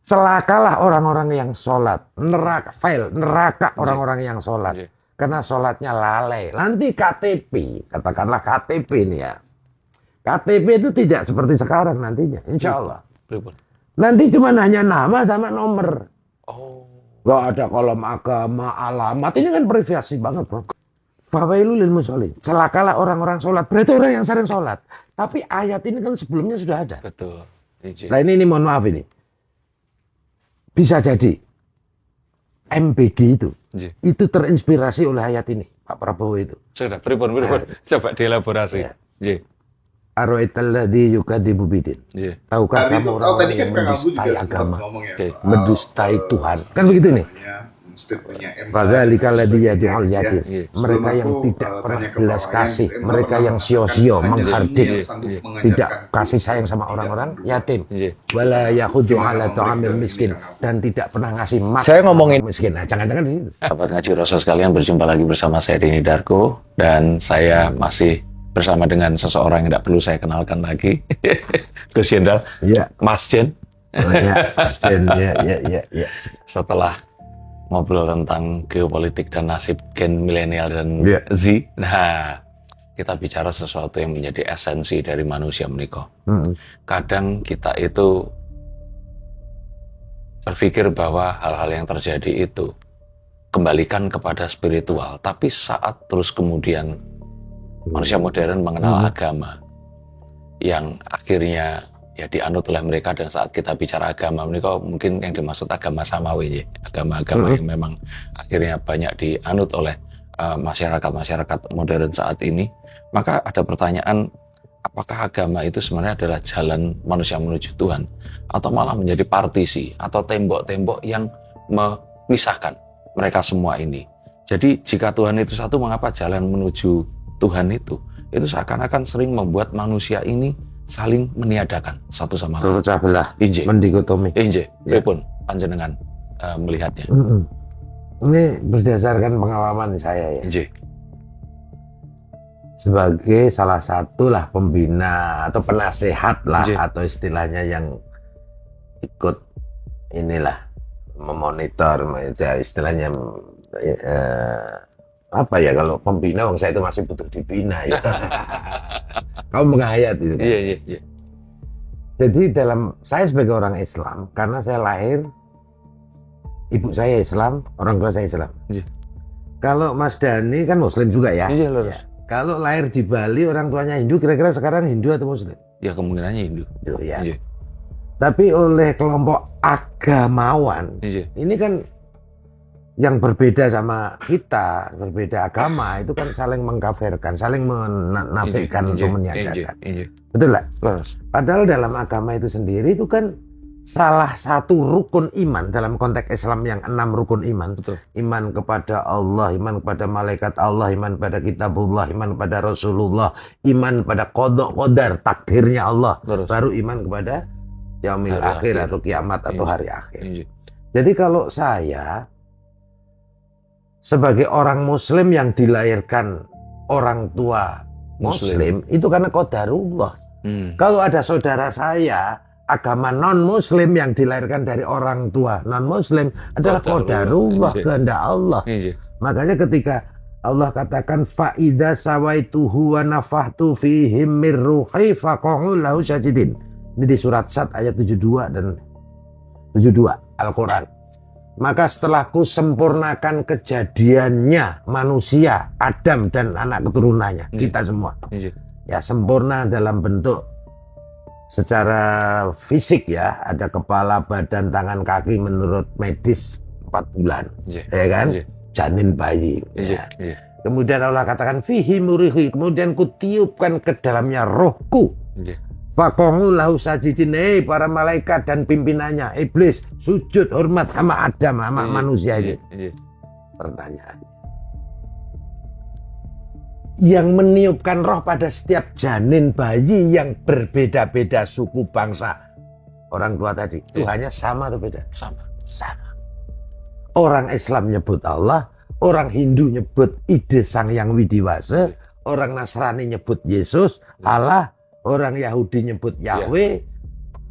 Celakalah orang-orang yang sholat. Neraka orang-orang yang sholat. Karena sholatnya lalai. Nanti KTP, katakanlah KTP ini ya. KTP itu tidak seperti sekarang nantinya, insya Allah. Nanti cuma hanya nama sama nomor. Gak ada kolom agama, alamat. Ini kan privasi banget, bro. Fawailul lil musholin. Celakalah orang-orang sholat. Berarti orang yang sering sholat. Tapi ayat ini kan sebelumnya sudah ada. Betul. Nah ini mohon maaf ini. Bisa jadi MBG itu terinspirasi oleh ayat ini, Pak Prabowo itu. Sudah, pripun. Coba dielaborasi. Aro'aital ladzi yukadzibu bidin. Tahukah kamu orang yang mendustai agama, mendustai Tuhan? Kan begitu nih. Fadzalika ladzi yad'ul yatim. Mereka yang tidak pernah belas kasih, mereka yang sio-sio, menghardik, tidak kasih sayang sama orang-orang yatim. Wala yakhudhu ala ta'amil miskin, dan tidak pernah ngasih makan. Saya ngomongin miskin. Nah, jangan-jangan di situ. Sahabat Ngaji Rasul sekalian, berjumpa lagi bersama saya Denny Darko, dan saya masih bersama dengan seseorang yang tidak perlu saya kenalkan lagi. Gus Jendral. Ya. Mas Jen. Mas Jen, ya. Setelah ngobrol tentang geopolitik dan nasib gen milenial dan Z. Nah, kita bicara sesuatu yang menjadi esensi dari manusia menikah. Kadang kita itu berpikir bahwa hal-hal yang terjadi itu kembalikan kepada spiritual, tapi saat terus kemudian manusia modern mengenal agama yang akhirnya ya dianut oleh mereka, dan saat kita bicara agama mereka mungkin yang dimaksud agama samawi, agama-agama yang memang akhirnya banyak dianut oleh masyarakat modern saat ini. Maka ada pertanyaan, apakah agama itu sebenarnya adalah jalan manusia menuju Tuhan, atau malah menjadi partisi atau tembok-tembok yang memisahkan mereka semua ini? Jadi jika Tuhan itu satu, mengapa jalan menuju Tuhan itu seakan-akan sering membuat manusia ini saling meniadakan satu sama lain. Terpecah belah, mendikotomi. Pripun panjenengan melihatnya? Ini berdasarkan pengalaman saya ya. Sebagai salah satu lah pembina atau penasehat lah, atau istilahnya yang ikut inilah memonitor, istilahnya apa ya, kalau pembina, saya itu masih butuh dibina ya. Kamu menghayat itu kan? Iya. Jadi saya sebagai orang Islam, karena saya lahir, ibu saya Islam, orang tua saya Islam. Kalau Mas Dhani kan Muslim juga ya? Iya. Kalau lahir di Bali, orang tuanya Hindu, kira-kira sekarang Hindu atau Muslim? Ya kemungkinannya Hindu. Ya. Tapi oleh kelompok agamawan, ini kan yang berbeda sama kita, berbeda agama, itu kan saling mengkafirkan, saling menafikan untuk meniadakan. Betul lah. Padahal dalam agama itu sendiri itu kan salah satu rukun iman dalam konteks Islam yang 6 rukun iman. Betul. Iman kepada Allah, iman kepada malaikat Allah, iman pada kitabullah, iman pada Rasulullah, iman pada qada qadar, takdirnya Allah. Baru iman kepada yaumil akhir atau kiamat atau hari akhir. Jadi kalau saya sebagai orang Muslim yang dilahirkan orang tua Muslim, itu karena qadarullah. Kalau ada saudara saya agama non-Muslim yang dilahirkan dari orang tua non-Muslim, adalah qadarullah, kehendak Allah. Makanya ketika Allah katakan fa'idza sawaituhu wa nafahtu fihi mir ruhi faqa'u lahu sajidin. Ini di surat Sad ayat 72 dan 72 Al-Quran. Maka setelah ku sempurnakan kejadiannya manusia, Adam dan anak keturunannya, kita semua. Ya, sempurna dalam bentuk secara fisik ya, ada kepala, badan, tangan, kaki menurut medis 4 bulan. Ya kan? Janin bayi. Kemudian Allah katakan fihi murihi, kemudian ku tiupkan ke dalamnya rohku. Faqa'u lahu sajidin, para malaikat dan pimpinannya, iblis sujud hormat sama Adam, sama manusia ini. Pertanyaan, yang meniupkan roh pada setiap janin bayi yang berbeda-beda suku bangsa orang tua tadi, Tuhannya sama atau beda? Sama. Orang Islam nyebut Allah, orang Hindu nyebut Ide Sang Yang Widiwasa, orang Nasrani nyebut Yesus, Allah, orang Yahudi nyebut Yahweh,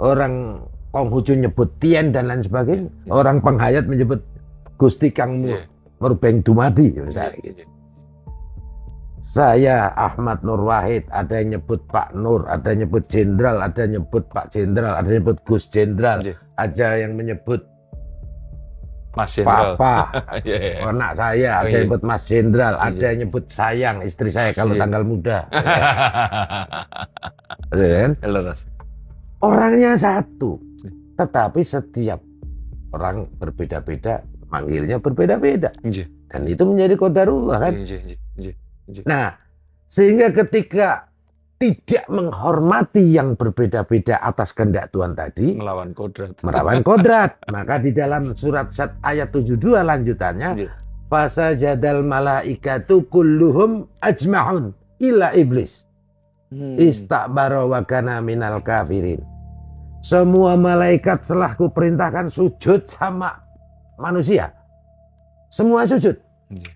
orang Konghucu nyebut Tien dan lain sebagainya. Orang penghayat menyebut Gusti Kang Murbeng Dumadi misalnya gitu. Saya Ahmad Nur Wahid, ada yang nyebut Pak Nur, ada yang nyebut Jenderal, ada yang nyebut Pak Jenderal, ada yang nyebut Gus Jenderal, ada yang menyebut Mas Jenderal. Papa, anak saya, ada yang nyebut Mas Jenderal, ada yang nyebut sayang istri saya kalau tanggal muda. Orangnya satu, tetapi setiap orang berbeda-beda, manggilnya berbeda-beda. Dan itu menjadi qadarullah kan. Nah, sehingga ketika tidak menghormati yang berbeda-beda atas kehendak Tuhan tadi, melawan kodrat. Maka di dalam surat Sad ayat 72 lanjutannya, fasajadal malaikatu kulluhum ajma'un illa iblis. Istakbara wa kana minal kafirin. Semua malaikat setelah kuperintahkan sujud sama manusia. Semua sujud.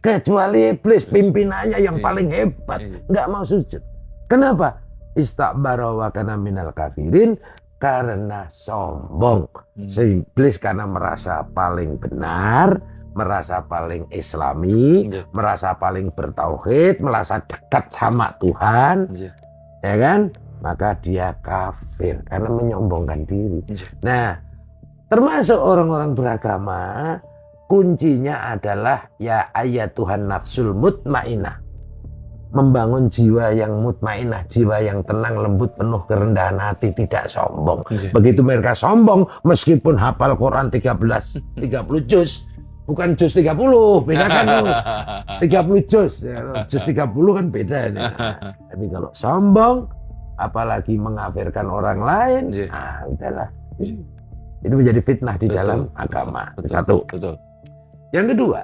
Kecuali iblis, pimpinannya yang paling hebat, nggak mau sujud. Kenapa? Istakbara wa kana minal kafirin, karena sombong. Iblis karena merasa paling benar, merasa paling islami, merasa paling bertauhid, merasa dekat sama Tuhan, ya kan? Maka dia kafir karena menyombongkan diri. Nah, termasuk orang-orang beragama, kuncinya adalah ya ayat Tuhan nafsul mutmainah. Membangun jiwa yang mutmainah, jiwa yang tenang, lembut, penuh kerendahan hati, tidak sombong. Begitu mereka sombong, meskipun hafal Quran 30 juz, bukan juz 30, beda kan 30 juz. Juz 30 kan beda ini. Tapi kalau sombong, apalagi mengkafirkan orang lain, nah udahlah. Itu menjadi fitnah di dalam agama. Satu. Yang kedua,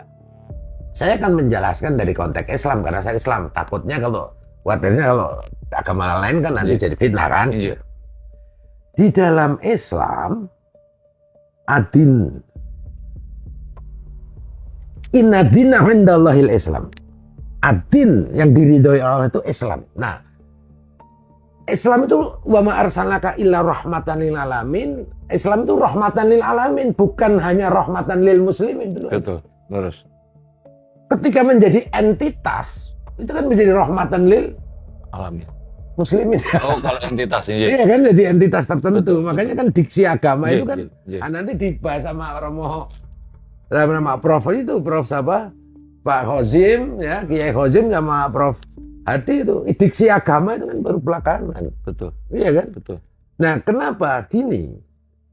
saya akan menjelaskan dari konteks Islam karena saya Islam. Takutnya khawatirnya kalau agama lain kan nanti jadi fitnah kan. Di dalam Islam, adin, inna dina indallahil Islam. Adin yang diridhoi Allah itu Islam. Nah, Islam itu wa ma arsalnaka illa rahmatan lil alamin. Islam itu rahmatan lil alamin, bukan hanya rahmatan lil muslimin. Betul, terus. Ketika menjadi entitas, itu kan menjadi rahmatan lil alamin. Muslimin. Oh, kalau entitasnya. Iya kan, jadi entitas tertentu. Makanya kan diksi agama itu kan nanti dibahas sama Romo, nama Prof itu, Prof siapa? Pak Khozim, ya, Kiai Khozim sama Prof Hadi itu. Diksi agama itu kan baru belakangan. Betul. Iya kan? Betul. Nah, kenapa gini?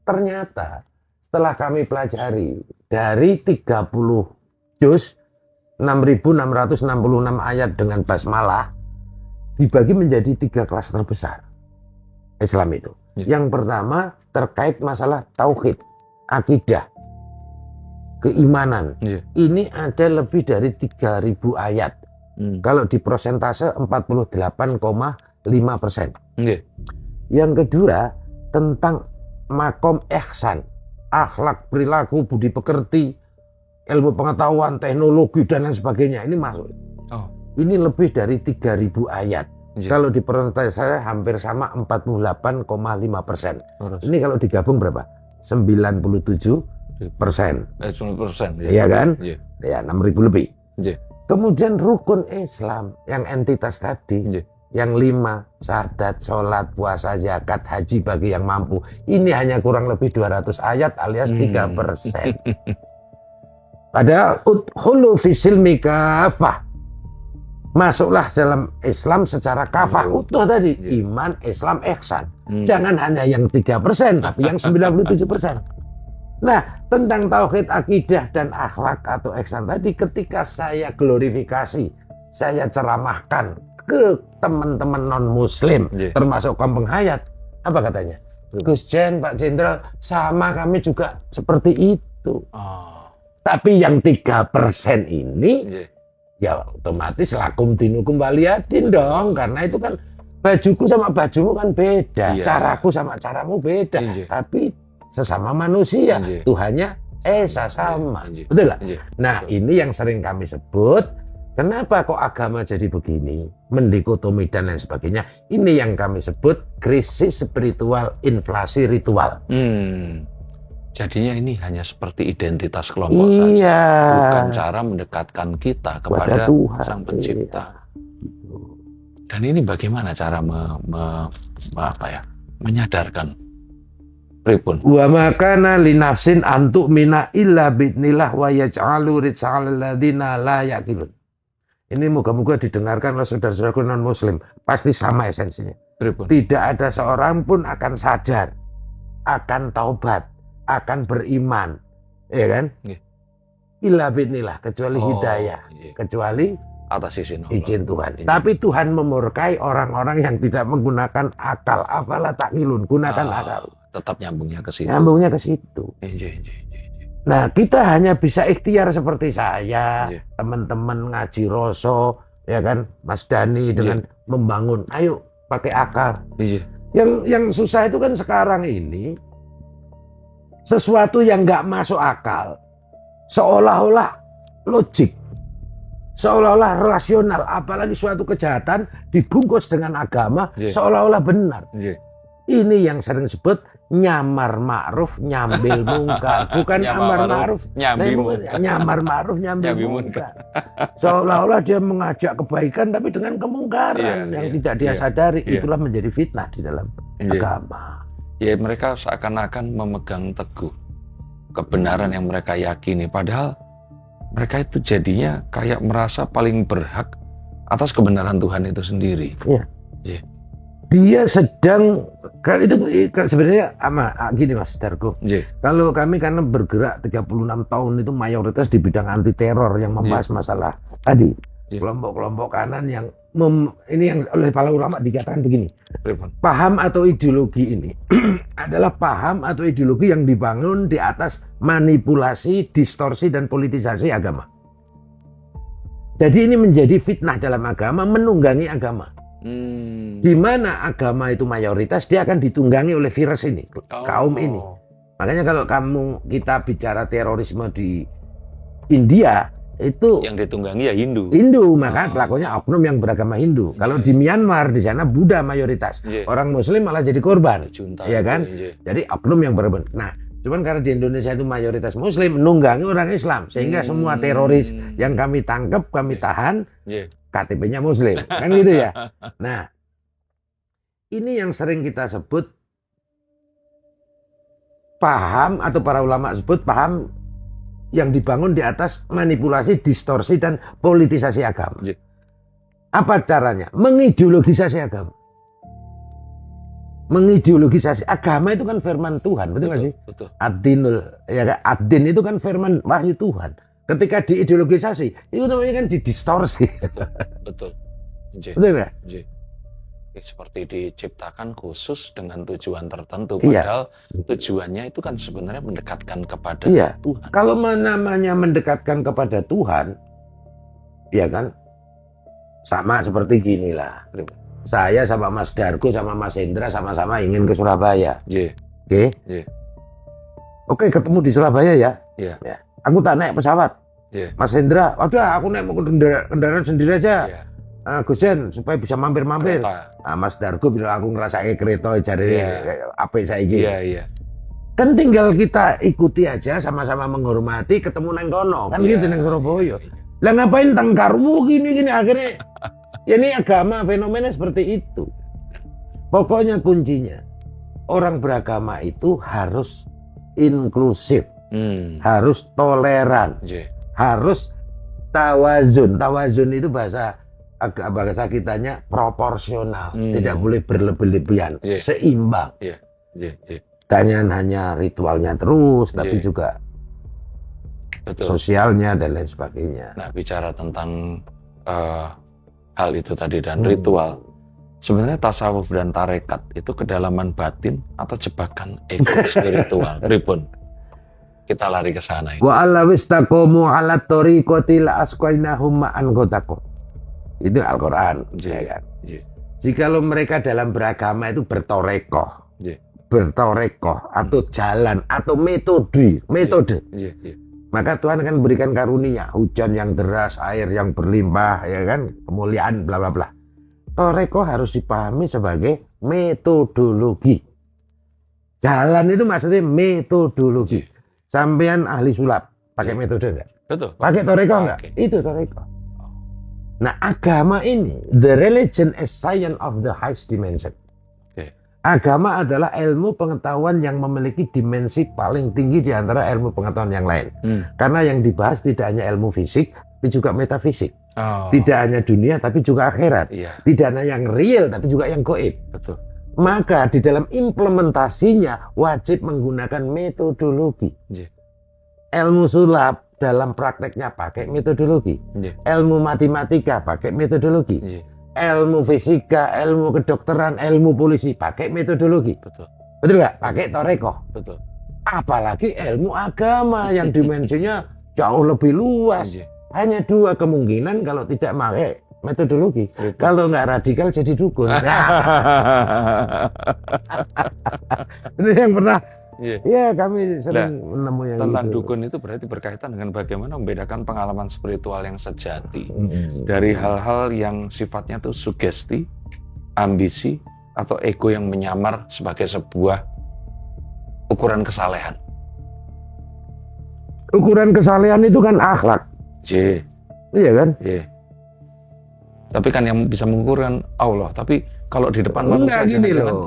Ternyata setelah kami pelajari dari 30 juz 6.666 ayat dengan basmalah dibagi menjadi 3 kelas terbesar Islam itu. Yang pertama terkait masalah tauhid, akidah, keimanan. Ini ada lebih dari 3.000 ayat. Kalau di persentase 48,5%. Yang kedua tentang makom ihsan, akhlak, perilaku, budi pekerti, ilmu pengetahuan, teknologi dan lain sebagainya. Ini masuk. Ini lebih dari 3.000 ayat. Kalau di persentase saya hampir sama 48,5%. Ini kalau digabung berapa? 97%. 90%. Iya kan? Ya 6.000 lebih. Kemudian rukun Islam yang entitas tadi. Yang 5, syahadat, sholat, puasa, zakat, haji bagi yang mampu. Ini hanya kurang lebih 200 ayat alias 3%. Padahal udkhulu fisilmi kafah. Masuklah dalam Islam secara kafah utuh tadi. Iman, Islam, ihsan. Jangan hanya yang 3%, tapi yang 97%. Nah, tentang tauhid, akidah, dan akhlak atau ihsan tadi, ketika saya glorifikasi, saya ceramahkan ke teman-teman non-muslim, termasuk kaum penghayat, apa katanya? Gus Jen, Pak Jenderal, sama kami juga seperti itu. Tapi yang 3% ini, ya otomatis lakum dinukum waliyadin dong, karena itu kan bajuku sama bajumu kan beda, caraku sama caramu beda, tapi sesama manusia, Tuhannya esa sama, betul lah. Nah, ini yang sering kami sebut Kenapa kok agama jadi begini? Mendikotomi dan lain sebagainya. Ini yang kami sebut krisis spiritual, inflasi ritual. Jadinya ini hanya seperti identitas kelompok saja. Bukan cara mendekatkan kita kepada Tuhan, Sang Pencipta. Dan ini bagaimana cara menyadarkan? Pripun? Wa makana li nafsin antuk mina illa bidnillah wa yaj'alu rizqal ladzina la yaqilun. Ini moga-moga didengarkan oleh saudara-saudaraku non-muslim. Pasti sama esensinya. Pripun? Tidak ada seorang pun akan sadar, akan taubat, akan beriman. Ya kan? Illa bidnillah, kecuali hidayah. Kecuali atas izin Tuhan. Tapi Tuhan memurkai orang-orang yang tidak menggunakan akal. Afala taqilun, gunakan akal. Tetap nyambungnya ke situ. Nyambungnya ke situ. Nah, kita hanya bisa ikhtiar seperti saya, teman-teman ngaji Roso, ya kan, Mas Dani dengan membangun. Ayo pakai akal. Yang susah itu kan sekarang ini sesuatu yang nggak masuk akal, seolah-olah logik, seolah-olah rasional, apalagi suatu kejahatan dibungkus dengan agama, seolah-olah benar. Ini yang sering disebut nyamar ma'ruf nyambil mungkar, bukan amar ma'ruf nyamar ma'ruf nyambil mungkar. Seolah-olah dia mengajak kebaikan tapi dengan kemungkaran yang tidak dia sadari. Itulah menjadi fitnah di dalam agama. Ya, mereka seakan-akan memegang teguh kebenaran yang mereka yakini, padahal mereka itu jadinya kayak merasa paling berhak atas kebenaran Tuhan itu sendiri. Dia sedang, itu sebenarnya gini Mas Dargo. Kalau kami karena bergerak 36 tahun itu mayoritas di bidang anti teror yang membahas masalah tadi. Kelompok-kelompok kanan yang ini yang oleh para ulama dikatakan begini. Paham atau ideologi ini adalah paham atau ideologi yang dibangun di atas manipulasi, distorsi dan politisasi agama. Jadi ini menjadi fitnah dalam agama, menunggangi agama. Di mana agama itu mayoritas, dia akan ditunggangi oleh virus ini, kaum ini. Makanya kalau kita bicara terorisme di India, itu yang ditunggangi ya Hindu, maka pelakunya oknum yang beragama Hindu. Kalau di Myanmar, di sana Buddha mayoritas, orang Muslim malah jadi korban, ya kan? Jadi oknum yang beragama. Nah, cuman karena di Indonesia itu mayoritas Muslim, nunggangi orang Islam, sehingga semua teroris yang kami tangkap, kami tahan, KTP-nya Muslim, kan gitu ya. Nah, ini yang sering kita sebut paham atau para ulama sebut paham yang dibangun di atas manipulasi, distorsi dan politisasi agama. Apa caranya? Mengideologisasi agama. Mengideologisasi agama itu kan firman Tuhan, betul nggak sih? Betul. Ad-din itu kan firman wahyu Tuhan. Ketika diideologisasi, itu namanya kan didistorsi. Betul. Betul nggak? Seperti diciptakan khusus dengan tujuan tertentu. Padahal tujuannya itu kan sebenarnya mendekatkan kepada Tuhan. Kalau namanya mendekatkan kepada Tuhan, ya kan, sama seperti gini lah. Saya sama Mas Dargo sama Mas Hendra sama-sama ingin ke Surabaya. Oke, ketemu di Surabaya ya. Aku tak naik pesawat. Mas Hendra, udah aku naik kendaraan sendiri aja. Gusen supaya bisa mampir-mampir. Mas Dargo bilang aku ngerasain kereta jadi apa saya gitu. Kan tinggal kita ikuti aja, sama-sama menghormati, ketemu nang kono. Kan gitu nang Surabaya. Lah ngapain tengkarmu gini-gini akhirnya. Ya ini agama fenomena seperti itu. Pokoknya kuncinya orang beragama itu harus inklusif. Harus toleran, harus tawazun. Tawazun itu bahasa kitanya proporsional, tidak boleh berlebih-lebihan, seimbang. Jangan hanya ritualnya terus, tapi juga sosialnya dan lain sebagainya. Nah, bicara tentang hal itu tadi dan ritual, sebenarnya tasawuf dan tarekat itu kedalaman batin atau jebakan ego spiritual, Ribun? Kita lari ke sana ini. Wa alla wistaqomu ala tariqati la asqainahum ma'an ghadaqa. Itu Al-Qur'an, ya kan? Jikalau mereka dalam beragama itu bertorekoh atau jalan atau metode, Maka Tuhan akan berikan karunia, hujan yang deras, air yang berlimpah, ya kan, kemuliaan, bla bla bla. Toreko harus dipahami sebagai metodologi. Jalan itu maksudnya metodologi. Sampean ahli sulap, pakai metode enggak? Betul. Pakai toreko enggak? Itu toreko. Nah, agama ini, the religion is science of the highest dimension. Agama adalah ilmu pengetahuan yang memiliki dimensi paling tinggi di antara ilmu pengetahuan yang lain. Karena yang dibahas tidak hanya ilmu fisik, tapi juga metafisik. Tidak hanya dunia, tapi juga akhirat. Tidak hanya yang real, tapi juga yang gaib. Betul. Maka di dalam implementasinya wajib menggunakan metodologi. Ilmu sulap dalam prakteknya pakai metodologi. Ilmu matematika pakai metodologi. Ilmu fisika, ilmu kedokteran, ilmu polisi pakai metodologi. Betul nggak? Pakai toreko. Betul. Apalagi ilmu agama yang dimensinya jauh lebih luas. Hanya dua kemungkinan kalau tidak pakai metodologi. Kalau nggak radikal jadi dukun. Ini yang pernah. Ya, kami sering menemui yang tentang itu. dukun itu berarti berkaitan dengan bagaimana membedakan pengalaman spiritual yang sejati dari hal-hal yang sifatnya itu sugesti, ambisi, atau ego yang menyamar sebagai sebuah ukuran kesalehan. Ukuran kesalehan itu kan akhlak. Iya kan? Tapi kan yang bisa mengukurkan Allah. Tapi kalau di depan manusia gini loh.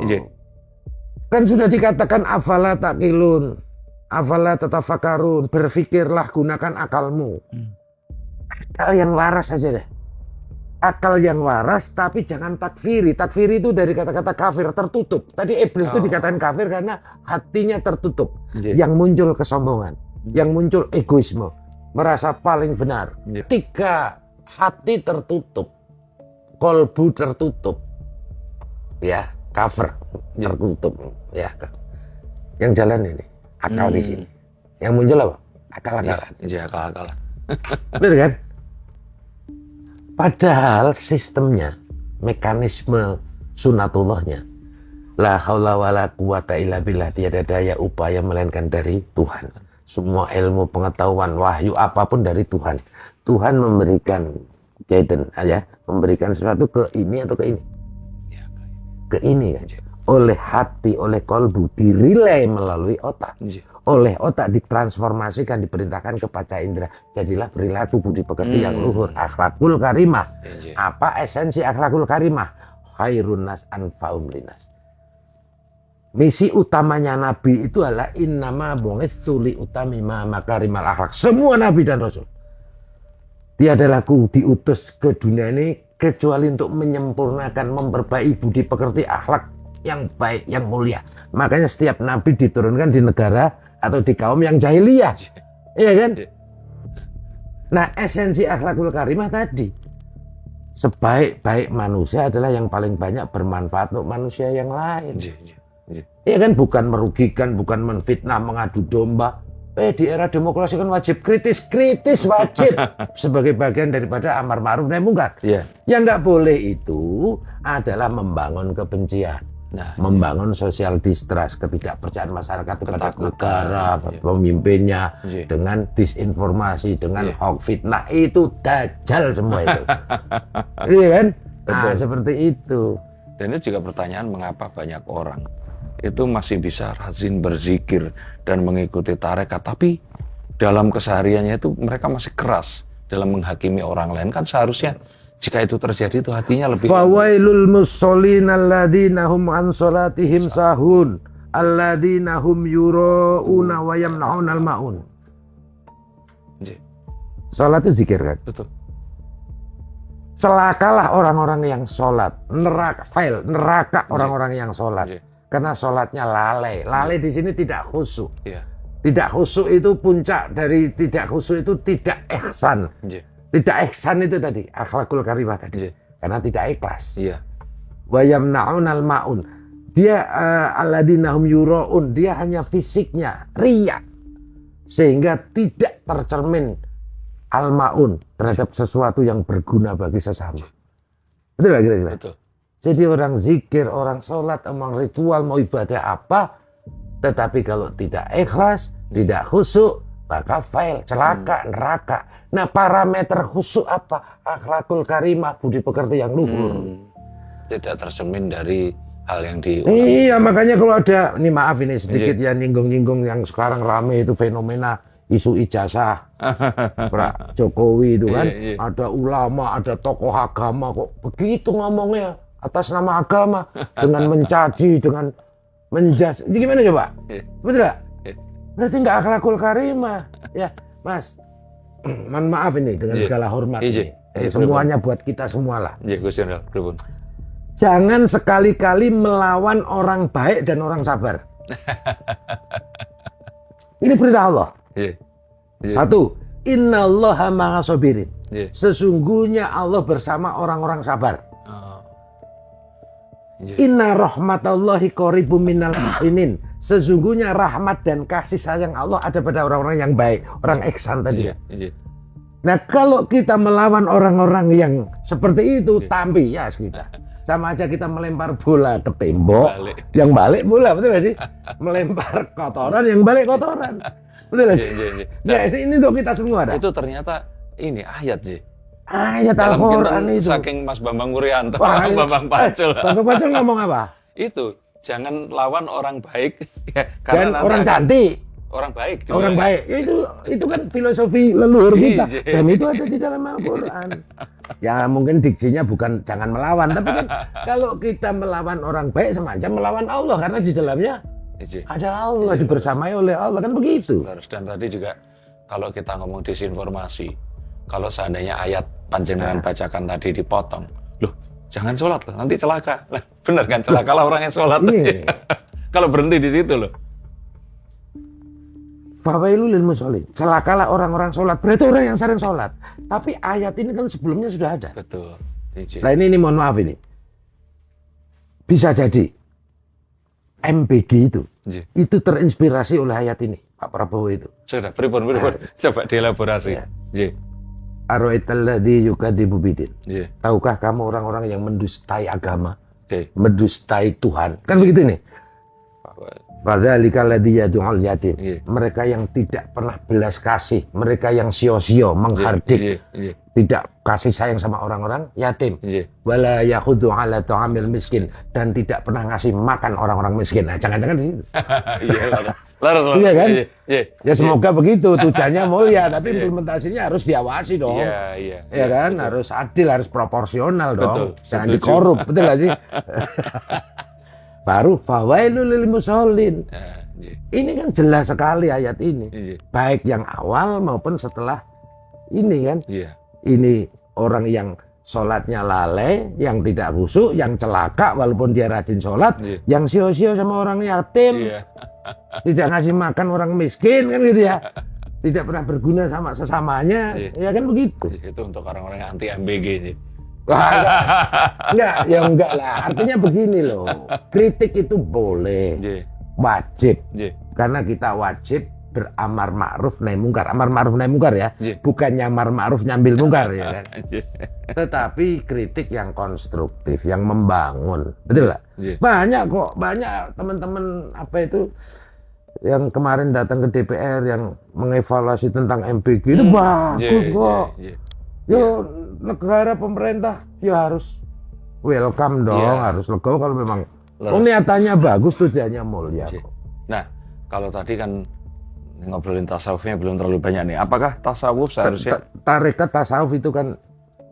Kan sudah dikatakan afala taqilun, afala tatafakarun, berfikirlah, gunakan akalmu. Akal yang waras saja deh. Akal yang waras, tapi jangan takfiri. Takfiri itu dari kata-kata kafir, tertutup. Tadi iblis itu dikatakan kafir karena hatinya tertutup. Yang muncul kesombongan, yang muncul egoisme, merasa paling benar. Ketika hati tertutup, kolbu tertutup, ya, cover tertutup, ya. Yang jalan ini akal di sini. Yang muncul apa? Akal-akalan. Akal-akalan. Benar kan? Padahal sistemnya, mekanisme sunatullahnya, la haula wala quwata illa billah, tiada daya upaya melainkan dari Tuhan. Semua ilmu, pengetahuan, wahyu apapun dari Tuhan. Tuhan memberikan guidance, ya, memberikan sesuatu ke ini atau ke ini. Ke ini kan. Oleh hati, oleh kolbu, dirilai melalui otak. Oleh otak ditransformasikan, diperintahkan ke panca indera. Jadilah perilaku budi pekerti yang luhur. Akhlakul karimah. Apa esensi akhlakul karimah? Khairun nas anfa'um linas. Misi utamanya Nabi itu adalah innama bu'itsu li utamima makarimal akhlak. Semua Nabi dan Rasul. Dia adalah diutus ke dunia ini kecuali untuk menyempurnakan, memperbaiki budi pekerti akhlak yang baik, yang mulia. Makanya setiap Nabi diturunkan di negara atau di kaum yang jahiliyah. Iya kan? Nah, esensi akhlakul karimah tadi. Sebaik-baik manusia adalah yang paling banyak bermanfaat untuk manusia yang lain. Iya kan? Bukan merugikan, bukan menfitnah, mengadu domba. Di era demokrasi kan wajib kritis wajib sebagai bagian daripada amar ma'ruf nahi munkar. Yang nggak boleh itu adalah membangun kebencian, membangun social distrust, ketidakpercayaan masyarakat kepada negara, pemimpinnya, dengan disinformasi, dengan hoax, fitnah, itu dajjal semua itu. Iya kan? Nah, seperti itu. Dan itu juga pertanyaan mengapa banyak orang itu masih bisa rajin berzikir dan mengikuti tarekat, tapi dalam kesehariannya itu mereka masih keras dalam menghakimi orang lain. Kan seharusnya jika itu terjadi itu hatinya lebih. Fawailul musallin alladzina hum an salatihim sahun alladzina hum yura'una wa yamna'unal ma'un. Salat itu zikir kan? Betul. Celakalah orang-orang yang sholat, neraka orang-orang yang sholat. Karena sholatnya lalai. Lalai di sini tidak khusyuk. Tidak khusyuk itu puncak dari tidak khusyuk itu tidak ihsan. Tidak ihsan itu tadi akhlakul karimah tadi. Karena tidak ikhlas. Wa yamna'unal ma'un. Dia alladzina hum yura'un, dia hanya fisiknya riya. Sehingga tidak tercermin al-ma'un terhadap sesuatu yang berguna bagi sesama. Betul lah kira-kira? Betul. Jadi orang zikir, orang sholat, orang ritual, mau ibadah apa, tetapi kalau tidak ikhlas, tidak khusyuk, maka fail, celaka, neraka. Nah, parameter khusyuk apa? Akhlakul karimah, budi pekerti yang luhur. Tidak tercermin dari hal yang Iya, makanya kalau ada, ini maaf ini sedikit ya nyinggung-nyinggung yang sekarang rame itu fenomena isu ijazah Pak Jokowi itu kan, ada ulama, ada tokoh agama kok begitu ngomongnya atas nama agama dengan mencaci, dengan menjas. Jadi gimana coba? Betul gak? Berarti nggak akhlakul karimah. Ya, Mas. Mohon maaf ini dengan segala hormat ini. Semuanya buat kita semua lah. Jangan sekali-kali melawan orang baik dan orang sabar. Ini perintah Allah. Satu, innallaha ma'asabirin. Sesungguhnya Allah bersama orang-orang sabar. Inna rahmatallahi qaribum minal muhsinin. Sesungguhnya rahmat dan kasih sayang Allah ada pada orang-orang yang baik, orang ihsan tadi. Nah, kalau kita melawan orang-orang yang seperti itu, tampias kita. Sama aja kita melempar bola ke tembok, yang balik bola, betul gak sih? Melempar kotoran, yang balik kotoran. Betul gak sih? Nah, ini untuk kita semua. Itu ternyata ini ayat sih. Ayat Al-Quran itu. Saking Mas Bambang Wuryanto, Bambang Pacul. Bambang Pacul ngomong apa? Itu, jangan lawan orang baik. Dan orang cantik. Orang baik. Orang baik. Itu kan filosofi leluhur kita. Dan itu ada di dalam Al-Quran. Ya mungkin diksinya bukan jangan melawan. Tapi kan kalau kita melawan orang baik semacam melawan Allah. Karena di dalamnya ada Allah, dibersamai oleh Allah. Kan begitu. Dan tadi juga kalau kita ngomong disinformasi, kalau seandainya ayat panjenengan bacakan tadi dipotong, loh jangan sholat loh, nanti celaka. Lah, bener kan, celakalah orang yang sholat. Kalau berhenti di situ loh. Fawailul lil musholin. Celakalah orang-orang sholat. Berarti orang yang sering sholat. Tapi ayat ini kan sebelumnya sudah ada. Betul. Nah ini mohon maaf ini. Bisa jadi MBG itu terinspirasi oleh ayat ini, Pak Prabowo itu. Sudah, pripun. Coba dielaborasi. Aro'aitalladzi yukadzibu bidin. Tahukah kamu orang-orang yang mendustai agama? Mendustai Tuhan. Kan begitu nih. Fadzalika alladzi yad'ul yatim. Mereka yang tidak pernah belas kasih, mereka yang sio-sio menghardik, tidak kasih sayang sama orang-orang yatim. Wala yakhudhu 'ala ta'amil miskin, dan tidak pernah ngasih makan orang-orang miskin. Nah, jangan-jangan di situ. Iya kan? Ya semoga begitu, tujuannya mulia, tapi implementasinya harus diawasi dong. Iya kan? Harus adil, harus proporsional dong. Jangan dikorup, betul gak sih? Baru fawailul lil musholin. Ini kan jelas sekali ayat ini. Baik yang awal maupun setelah ini kan. Ini orang yang sholatnya lalai, yang tidak khusyuk, yang celaka walaupun dia rajin sholat, yang sio-sio sama orang yatim, tidak ngasih makan orang miskin kan gitu ya. Tidak pernah berguna sama sesamanya, ya kan begitu. Itu untuk orang-orang yang anti MBG sih. Enggak lah. Artinya begini loh. Kritik itu boleh, wajib. Karena kita wajib beramar ma'ruf nahi mungkar. Amar ma'ruf nahi mungkar ya. Bukan nyamar ma'ruf nyambil mungkar ya kan. Tetapi kritik yang konstruktif, yang membangun. Betul nggak? Banyak teman-teman apa itu yang kemarin datang ke DPR yang mengevaluasi tentang MBG itu bagus kok. Yo, negara pemerintah ya harus welcome dong, harus legowo kalau memang niatannya bagus, tujuannya mulia. Nah, kalau tadi kan ngobrolin tasawufnya belum terlalu banyak nih. Apakah tasawuf seharusnya tarekat tasawuf itu kan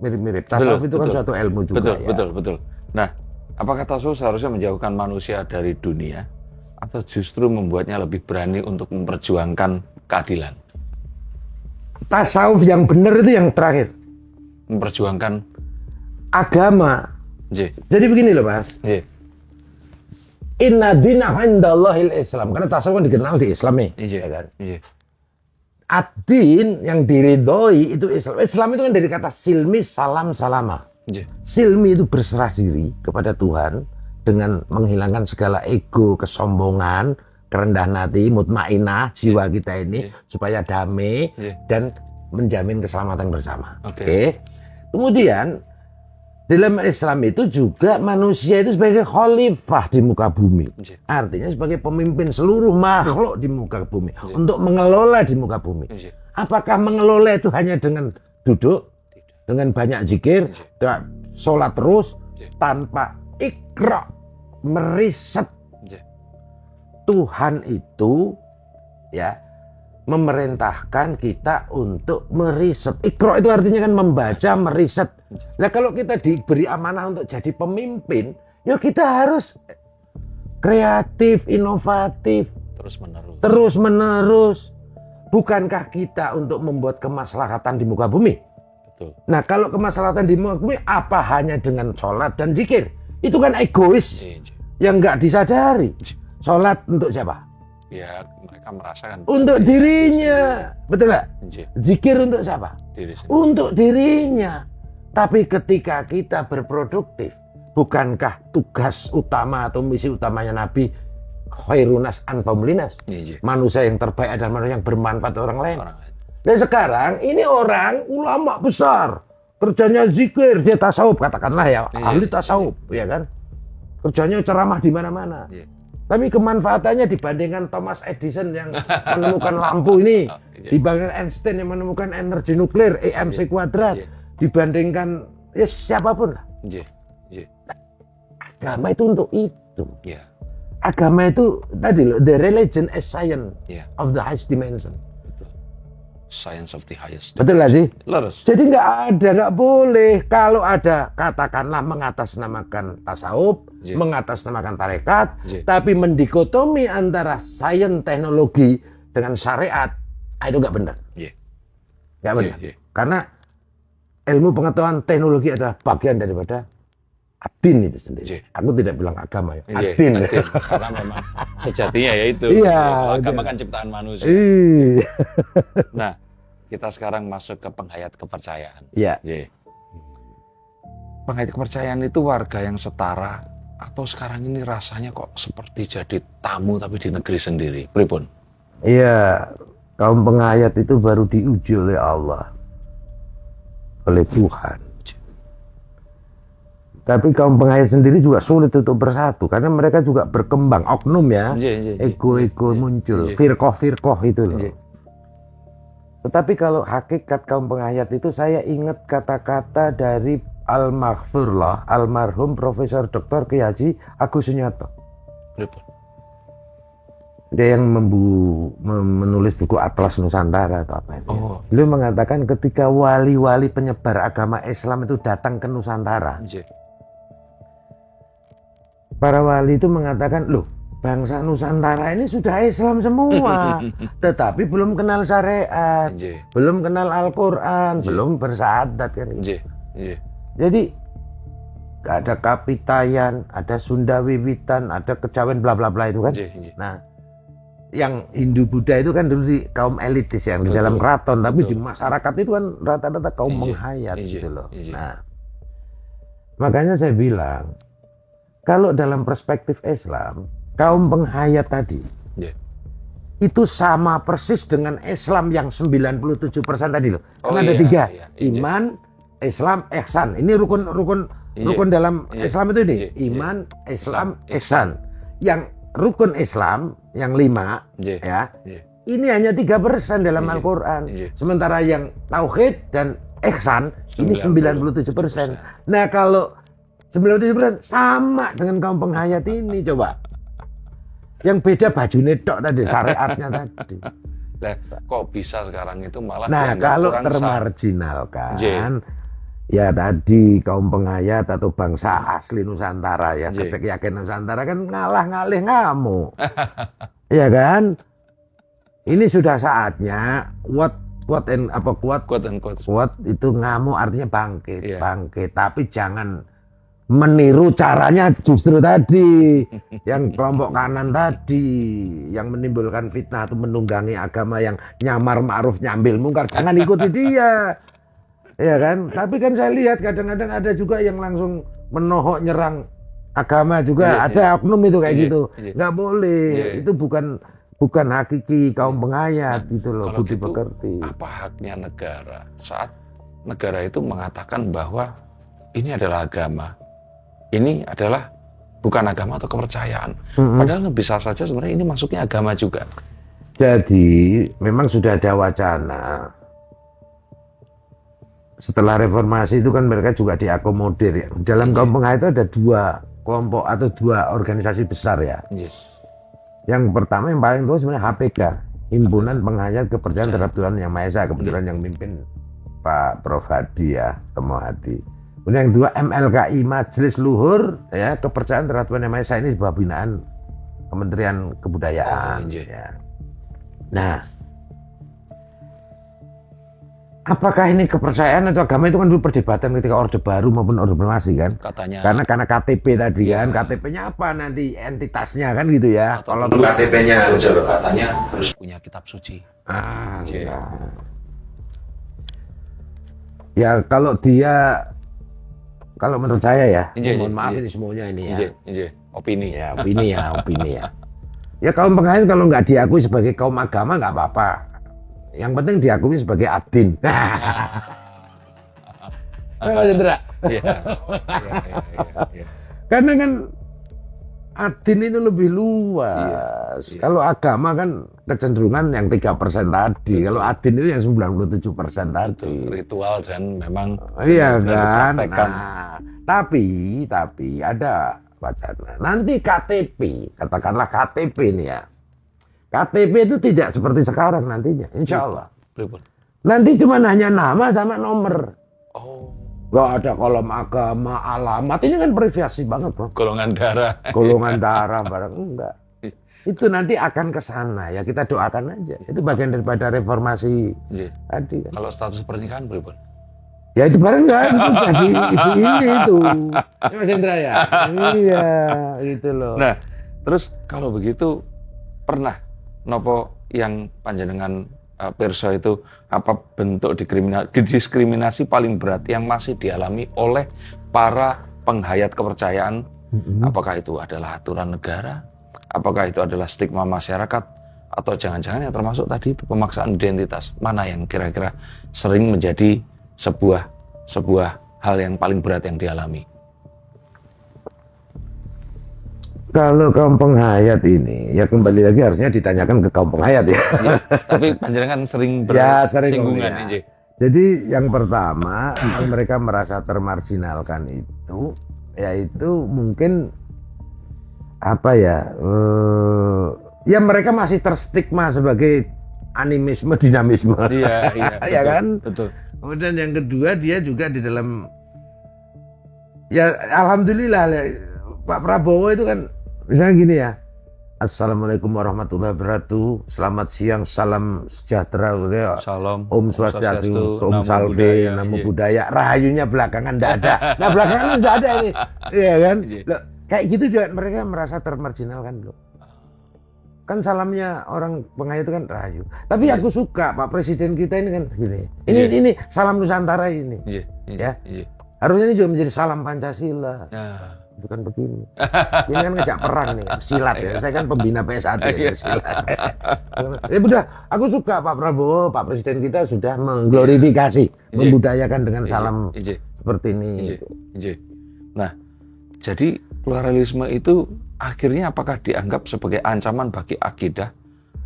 mirip-mirip. Tasawuf itu kan suatu ilmu juga. Betul. Nah, apakah tasawuf seharusnya menjauhkan manusia dari dunia atau justru membuatnya lebih berani untuk memperjuangkan keadilan? Tasawuf yang benar itu yang terakhir. Memperjuangkan agama. Jadi begini loh Mas. Inna dina indallahil Islam. Karena tasawuf kan dikenal di Islam nih. Kan? Ad-din yang diridhoi itu Islam. Islam itu kan dari kata silmi salam salama. Silmi itu berserah diri kepada Tuhan dengan menghilangkan segala ego, kesombongan, kerendahan hati, mutmainah jiwa kita ini supaya damai dan menjamin keselamatan bersama. Kemudian Dalam Islam itu juga manusia itu sebagai khalifah di muka bumi. Artinya sebagai pemimpin seluruh makhluk di muka bumi. Untuk mengelola di muka bumi. Apakah mengelola itu hanya dengan duduk, dengan banyak zikir, sholat terus, tanpa ikra, meriset. Tuhan itu ya memerintahkan kita untuk meriset. Ikra itu artinya kan membaca, meriset. Nah kalau kita diberi amanah untuk jadi pemimpin, ya kita harus kreatif, inovatif, terus menerus. Bukankah kita untuk membuat kemaslahatan di muka bumi? Betul. Nah kalau kemaslahatan di muka bumi apa hanya dengan sholat dan zikir? Itu kan egois yang nggak disadari. Sholat untuk siapa? Ya mereka merasakan untuk dirinya, betul nggak? Zikir untuk siapa? Untuk dirinya. Tapi ketika kita berproduktif, bukankah tugas utama atau misi utamanya Nabi khairunas anfa'ulinas? Manusia yang terbaik adalah manusia yang bermanfaat orang lain. Dan sekarang ini orang ulama besar, kerjanya zikir, dia tasawuf katakanlah ya, ahli tasawuf, ya kan? Kerjanya ceramah di mana-mana. Tapi kemanfaatannya dibandingkan Thomas Edison yang menemukan lampu ini, dibandingkan Einstein yang menemukan energi nuklir, EMC kuadrat, dibandingkan ya siapapun lah. Agama itu untuk itu. Agama itu tadi loh, the religion is science of the highest dimension. Science of the highest. Betul lah sih. Jadi nggak boleh kalau ada katakanlah mengatasnamakan tasawuf, mengatasnamakan tarekat, tapi mendikotomi antara sains teknologi dengan syariat, itu nggak benar. Nggak benar. Karena ilmu pengetahuan teknologi adalah bagian daripada adin itu sendiri. Aku tidak bilang agama ya, adin. Karena memang sejatinya ya itu. Agama kan ciptaan manusia. Nah, kita sekarang masuk ke penghayat kepercayaan. Penghayat kepercayaan itu warga yang setara atau sekarang ini rasanya kok seperti jadi tamu tapi di negeri sendiri. Pripun? Iya, kaum penghayat itu baru diuji oleh Allah, oleh Tuhan. Tapi kaum penghayat sendiri juga sulit untuk bersatu karena mereka juga berkembang, oknum ya, ego-ego muncul, firqoh-firqoh itu loh. Tetapi kalau hakikat kaum penghayat itu saya ingat kata-kata dari almarhum Profesor Dr. Kiai Haji Agus Sunyoto. Dia yang menulis buku Atlas Nusantara atau apa itu. Beliau mengatakan ketika wali-wali penyebar agama Islam itu datang ke Nusantara. Para wali itu mengatakan, loh bangsa Nusantara ini sudah Islam semua, tetapi belum kenal syariat, belum kenal Al-Quran, belum bersyahadat kan. Jadi gak ada Kapitayan, ada Sunda Wiwitan, ada Kejawen bla bla bla itu kan. Nah, yang Hindu Buddha itu kan dulu di kaum elitis yang di dalam keraton, tapi di masyarakat itu kan rata-rata kaum menghayat gitu loh. Nah, makanya saya bilang kalau dalam perspektif Islam, kaum penghayat tadi itu sama persis dengan Islam yang 97% tadi loh. Karena ada tiga, iman, Islam, ihsan. Ini rukun dalam Islam itu ini, iman, Islam, ihsan. Yang rukun Islam yang 5 ya, ini hanya 3% dalam Al-Quran. Sementara yang tauhid dan ihsan ini 97%. Nah kalau 97% sama dengan kaum penghayat ini, coba. Yang beda baju netok tadi, syariatnya tadi. Nah, kok bisa sekarang itu malah kalau termarginalkan, ya tadi kaum penghayat atau bangsa asli Nusantara ya, keyakinan Nusantara kan ngalah ngalih ngamuk. Ya kan? Ini sudah saatnya quote itu ngamuk artinya bangkit, bangkit. Tapi jangan meniru caranya justru tadi yang kelompok kanan tadi yang menimbulkan fitnah atau menunggangi agama yang nyamar ma'ruf nyambil mungkar, jangan ikuti dia, ya kan? Tapi kan saya lihat kadang-kadang ada juga yang langsung menohok nyerang agama juga, ada oknum itu kayak gitu, nggak boleh, itu bukan hakiki kaum penghayat gitu loh, budi pekerti. Apa haknya negara saat negara itu mengatakan bahwa ini adalah agama, ini adalah bukan agama atau kepercayaan. Padahal bisa saja sebenarnya ini masuknya agama juga. Jadi memang sudah ada wacana. Setelah reformasi itu kan mereka juga diakomodir ya. Dalam kaum penghayat itu ada dua kelompok atau dua organisasi besar ya. Yang pertama yang paling tua sebenarnya HPK, Himpunan Penghayat Kepercayaan Terhadap Tuhan Yang Maha Esa. Kebetulan yang mimpin Pak Prof Hadi ya, Temo Hadi. Kemudian yang kedua MLKI, Majelis Luhur ya Kepercayaan Terhadap Tuhan Yang Maha Esa, ini sebuah binaan Kementerian Kebudayaan. Ya. Nah, apakah ini kepercayaan atau agama itu kan dulu perdebatan ketika Orde Baru maupun Orde Reformasi kan? Katanya. Karena KTP tadi kan, KTP-nya apa nanti entitasnya kan gitu ya? Kalau KTP-nya katanya harus punya kitab suci. Ya kalau dia, kalau menurut saya ya, mohon maaf ini semuanya ini ya. Opini ya. Opini ya. Ya kaum penghayat kalau nggak diakui sebagai kaum agama nggak apa-apa. Yang penting diakui sebagai adin. Mas Indra. Karena kan adin itu lebih luas. Kalau agama kan kecenderungan yang 3% tadi. Betul. Kalau adin itu yang 97% tadi. Ritual dan memang iya kan. Nah, tapi ada wacana. Nanti KTP, katakanlah KTP ini ya. KTP itu tidak seperti sekarang nantinya, insya Allah. Nanti cuma hanya nama sama nomor. Gak ada kolom agama, alamat. Ini kan privasi banget, bro. Golongan darah, barang enggak. Itu nanti akan ke sana ya, kita doakan aja. Itu bagian daripada reformasi tadi kan. Kalau status pernikahan berapa? Ya itu barang kan jadi itu. Mas Indra ya. Iya, gitu loh. Nah, terus kalau begitu pernah nopo yang panjenengan pirsa itu apa bentuk diskriminasi paling berat yang masih dialami oleh para penghayat kepercayaan? Apakah itu adalah aturan negara? Apakah itu adalah stigma masyarakat? Atau jangan-jangan yang termasuk tadi itu pemaksaan identitas? Mana yang kira-kira sering menjadi sebuah hal yang paling berat yang dialami? Kalau kaum penghayat ini, ya kembali lagi harusnya ditanyakan ke kaum penghayat ya. Tapi panjenengan sering bersinggungan. Ya. Jadi yang pertama, mereka merasa termarginalkan itu, yaitu mungkin apa ya? Ya mereka masih terstigma sebagai animisme, dinamisme. Iya, ya kan? Betul. Kemudian yang kedua dia juga di dalam, ya alhamdulillah Pak Prabowo itu kan misalnya gini ya, Assalamualaikum warahmatullahi wabarakatuh, selamat siang, salam sejahtera, salam, Om Swastiastu, Om Salve, Namo Buddhaya, rahayunya belakangan tidak ada. Nah belakangan sudah ada ini, iya kan? Loh, kayak gitu juga mereka merasa termarginalkan loh. Kan salamnya orang penghayat itu kan rahayu. Tapi aku suka Pak Presiden kita ini kan gini. Ini salam Nusantara ini. Ya. Harusnya ini juga menjadi salam Pancasila. Itu kan begini. Ini kan ngejak perang nih, silat ya. Saya kan pembina PSAT ya, silat. Ya udah, aku suka Pak Prabowo, Pak Presiden kita sudah mengglorifikasi, membudayakan dengan salam seperti ini. Nah, jadi pluralisme itu akhirnya apakah dianggap sebagai ancaman bagi akidah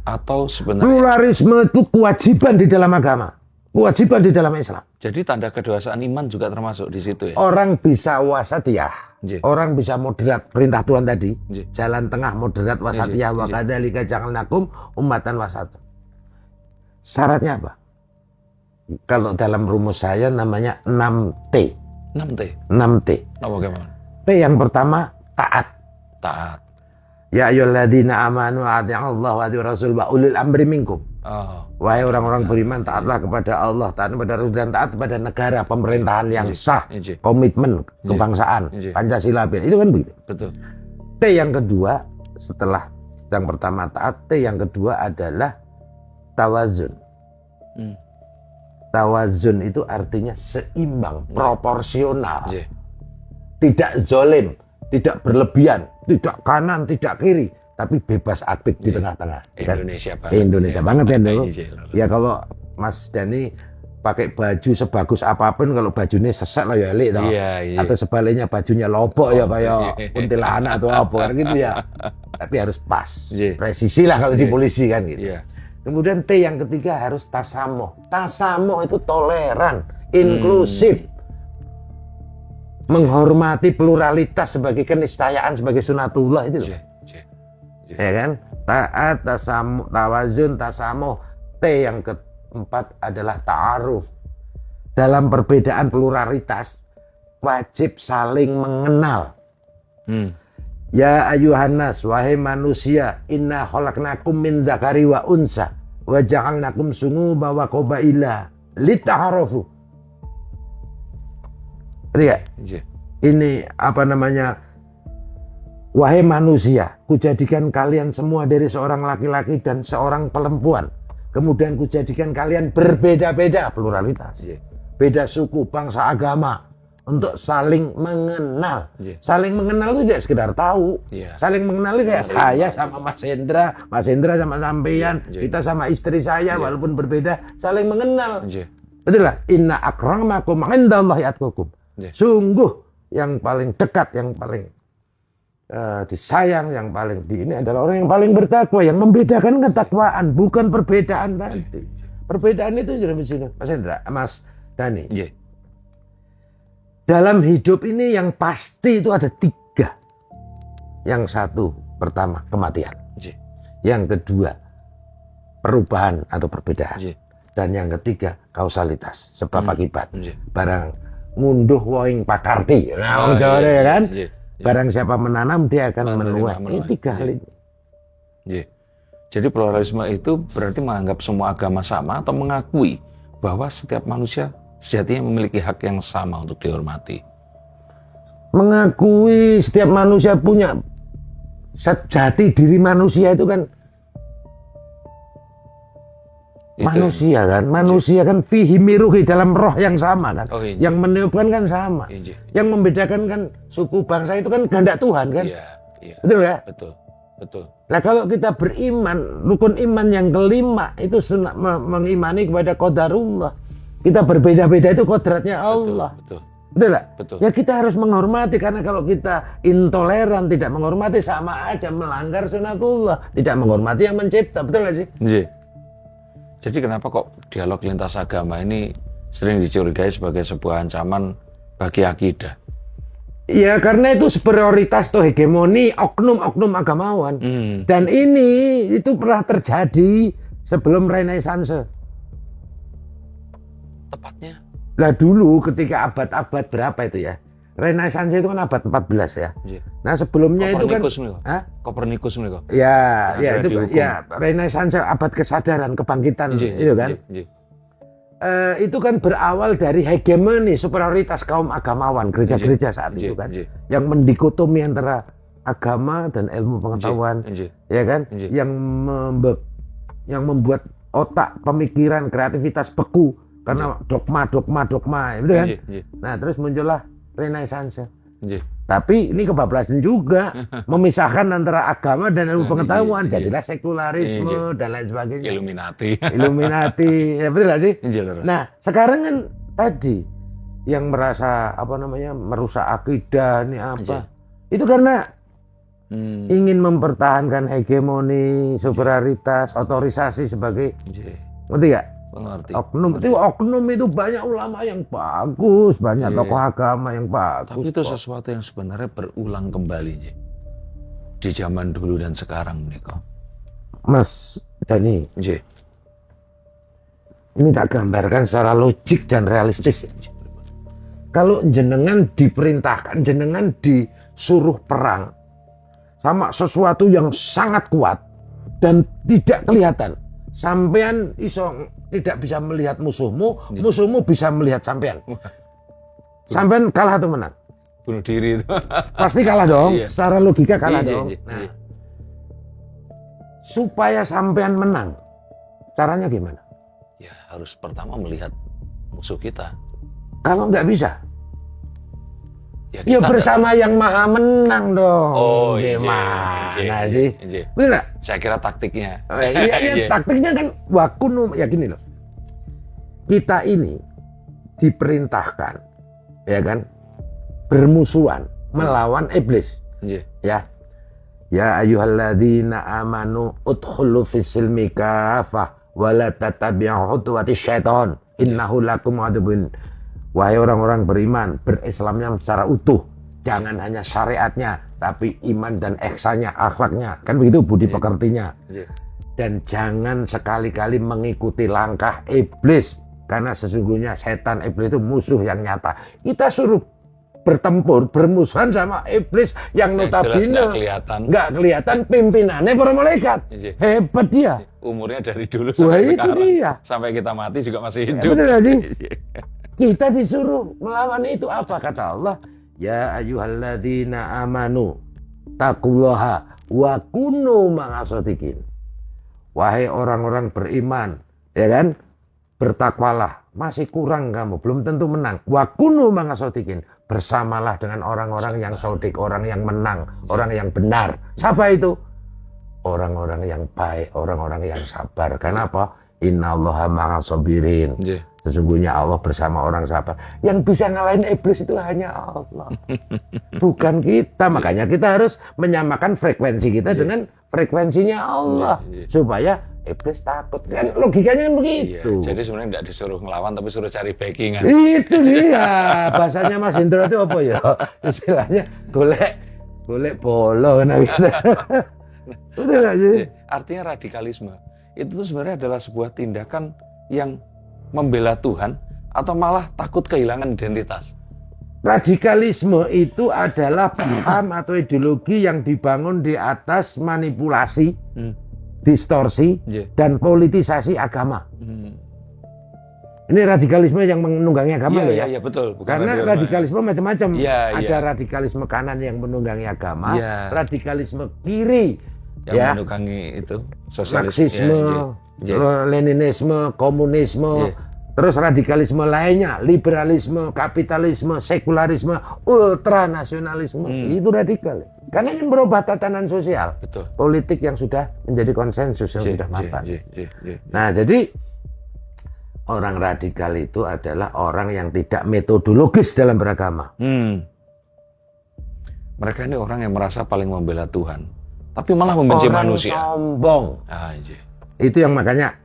atau sebenarnya pluralisme itu kewajiban di dalam agama, kewajiban di dalam Islam. Jadi tanda kedewasaan iman juga termasuk di situ ya. Orang bisa wasatiyah, orang bisa moderat, perintah Tuhan tadi, jalan tengah moderat wasatiyah, wa kadzalika ja'alnakum ummatan wasata. Syaratnya apa? Kalau dalam rumus saya namanya 6T. 6T. 6T. Nah, bagaimana? T yang pertama taat. Ya ayyuhalladzina amanu atii'allah wa atii'ur rasul wa ulil amri minkum. Wahai orang-orang beriman, taatlah kepada Allah, taat kepada Rasul, dan taat kepada negara, pemerintahan yang sah, komitmen kebangsaan, Pancasila. Itu kan begitu. Betul. T yang kedua, setelah yang pertama taat, T yang kedua adalah tawazun. Tawazun itu artinya seimbang, proporsional. Tidak zolim, tidak berlebihan, tidak kanan, tidak kiri, tapi bebas aktif di tengah-tengah. Indonesia banget. Indonesia banget ya dulu. Ya kalau Mas Dhani pakai baju sebagus apapun kalau bajunya sesek lah ya elik toh. Iya, iya. Atau sebaliknya bajunya lobok ya kayak kuntilanak atau apa kan gitu ya. Tapi harus pas, Iya. presisi lah kalau di Iya. polisi kan gitu. Iya. Kemudian T yang ketiga harus tasamuh. Tasamuh itu toleran, inklusif. Menghormati pluralitas sebagai keniscayaan, sebagai sunatullah itu loh. Iya. Iya. Iya. Ya kan? Taat, tasamuh, tawazun, tasamuh. T yang keempat adalah ta'aruf. Dalam perbedaan pluralitas wajib saling mengenal. Ya ayuhan nas, wahai manusia, inna khalaqnakum min dzakari wa unsa wa ja'alnakum shu'uban wa qabaila lita'arafu. Lihat. Iya. Ini apa namanya? Wahai manusia, kujadikan kalian semua dari seorang laki-laki dan seorang perempuan. Kemudian kujadikan kalian berbeda-beda, pluralitas. Iya. Beda suku, bangsa, agama. Untuk saling mengenal. Iya. Saling mengenal itu tidak sekedar tahu. Iya. Saling mengenal itu kayak saya sama Mas Hendra sama sampean, Iya. kita sama istri saya Iya. walaupun berbeda, saling mengenal. Iya. Betul lah. Inna akramakum indallahi atqakum. Iya. Sungguh yang paling dekat, yang paling disayang, yang paling ini adalah orang yang paling bertakwa, yang membedakan ketakwaan, bukan perbedaan tadi. Perbedaan itu jadi sini, Mas Hendra, Mas Dani. Iya. Dalam hidup ini yang pasti itu ada 3. Yang satu, pertama kematian. Iya. Yang kedua, perubahan atau perbedaan. Iya. Dan yang ketiga, kausalitas, sebab akibat. Iya. Barang ngunduh woing pakarti. Nah, Oh, Jawa iya, ya kan? iya, iya. Barang siapa menanam dia akan Menerima, menuai. Ini menuai. 3 hal Iya. ini. Iya. Jadi pluralisme itu berarti menganggap semua agama sama atau mengakui bahwa setiap manusia sejatinya memiliki hak yang sama untuk dihormati. Mengakui setiap manusia punya jati diri manusia itu kan Itu manusia kan. Manusia kan fihi miruhi dalam roh yang sama kan. Oh, iya. Yang meniupkan kan sama. Iya. Yang membedakan kan suku bangsa itu kan kehendak Tuhan kan. Iya. Iya. Betul ya? Betul. Betul. Nah kalau kita beriman, rukun iman yang kelima itu mengimani kepada qadarullah. Kita berbeda-beda itu kodratnya Allah. Betul. Betul nggak? Betul. Ya kita harus menghormati, karena kalau kita intoleran, tidak menghormati, sama aja melanggar sunatullah. Tidak menghormati yang mencipta. Betul nggak sih? Iya. Jadi kenapa kok dialog lintas agama ini sering dicurigai sebagai sebuah ancaman bagi akidah? Ya karena itu superioritas atau hegemoni oknum-oknum agamawan. Dan ini itu pernah terjadi sebelum Renaissance. Tepatnya? Lah dulu ketika abad-abad berapa itu ya? Renaissance itu kan abad 14 ya. Iya. Nah sebelumnya itu kan Kopernikus nih kok. Ya, Yang ya itu dihukum. ya Renaissance abad kesadaran, kebangkitan Iya, itu kan. Iya. Itu kan berawal dari hegemoni superioritas kaum agamawan, gereja-gereja saat itu kan, yang mendikotomi antara agama dan ilmu pengetahuan, ya kan, yang membuat otak, pemikiran, kreativitas beku karena dogma, gitu kan. Nah terus muncullah Renaissance. Tapi ini kebablasan juga, memisahkan antara agama dan ilmu pengetahuan, jadilah sekularisme dan lain sebagainya. Illuminati, ya betul gak sih? Nah sekarang kan tadi yang merasa apa namanya merusak akidah ini apa? Itu karena ingin mempertahankan hegemoni, superioritas, otorisasi sebagai, ngerti gak? Mengerti. Oknum itu banyak ulama yang bagus, banyak tokoh agama yang bagus. Tapi itu sesuatu yang sebenarnya berulang kembali di zaman dulu dan sekarang nih kok. Mas Dani, ini tak gambarkan secara logik dan realistis. Kalau jenengan diperintahkan, jenengan disuruh perang sama sesuatu yang sangat kuat dan tidak kelihatan, sampean iso tidak bisa melihat musuhmu, musuhmu bisa melihat sampean. Sampean kalah atau menang? Bunuh diri itu. Pasti kalah dong, secara logika kalah Iya, dong. iya, Nah, iya. supaya sampean menang, caranya gimana? Ya harus pertama melihat musuh kita. Kalau nggak bisa, Ya ya bersama yang maha menang dong. Oh, gimana sih? Betul nggak? Saya kira taktiknya. Iya, taktiknya kan wakunu, ya gini loh. kita ini diperintahkan, ya kan, bermusuhan melawan iblis. Ya, ya ayyuhalladzina amanu udkhulu fis-silmi kafah wa la tattabi'u khutuwatis syaiton innahu lakum aduwwun. Wahai orang-orang beriman, berislamnya secara utuh, jangan hanya syariatnya, tapi iman dan ihsannya, akhlaknya, kan begitu budi pekertinya. Dan jangan sekali-kali mengikuti langkah iblis, karena sesungguhnya setan iblis itu musuh yang nyata. Kita suruh bertempur, bermusuhan sama iblis yang notabene nggak kelihatan pimpinannya para malaikat. Hebat dia. Umurnya dari dulu sampai sekarang. Dia. Sampai kita mati juga masih hidup. Ya, kita disuruh melawan itu, apa kata Allah? Ya ayyuhalladzina amanu taqullaha wa kunu ma'as-shadiqin. Wahai orang-orang beriman, ya kan? Bertakwalah. Masih kurang kamu, belum tentu menang. Wa kunu ma'as-shadiqin. Bersamalah dengan orang-orang yang shadiq, orang yang menang, orang yang benar. Siapa itu? Orang-orang yang baik, orang-orang yang sabar. Kenapa? Innallaha ma'as-sabirin. Sesungguhnya Allah bersama orang sabar. Yang bisa ngalahin iblis itu hanya Allah, bukan kita. Makanya kita harus menyamakan frekuensi kita dengan frekuensinya Allah, supaya iblis takut. Kan logikanya kan begitu. Jadi sebenarnya tidak disuruh ngelawan, tapi suruh cari backingan. Itu dia. Bahasanya Mas Indro itu apa ya? Istilahnya golek polo. Artinya radikalisme itu sebenarnya adalah sebuah tindakan yang membela Tuhan atau malah takut kehilangan identitas. Radikalisme itu adalah paham atau ideologi yang dibangun di atas manipulasi, distorsi, dan politisasi agama. Ini radikalisme yang menunggangi agama loh ya. Iya, betul. Bukan karena radikalisme macam-macam. Ada radikalisme kanan yang menunggangi agama, radikalisme kiri yang menunggangi itu Marxisme, Leninisme, komunisme, terus radikalisme lainnya, liberalisme, kapitalisme, sekularisme, ultranasionalisme. Itu radikal. Karena ini merubah tatanan sosial, politik yang sudah menjadi konsensus yang sudah mapan. Nah, jadi orang radikal itu adalah orang yang tidak metodologis dalam beragama. Mereka ini orang yang merasa paling membela Tuhan, tapi malah membenci manusia. Sombong. Itu yang makanya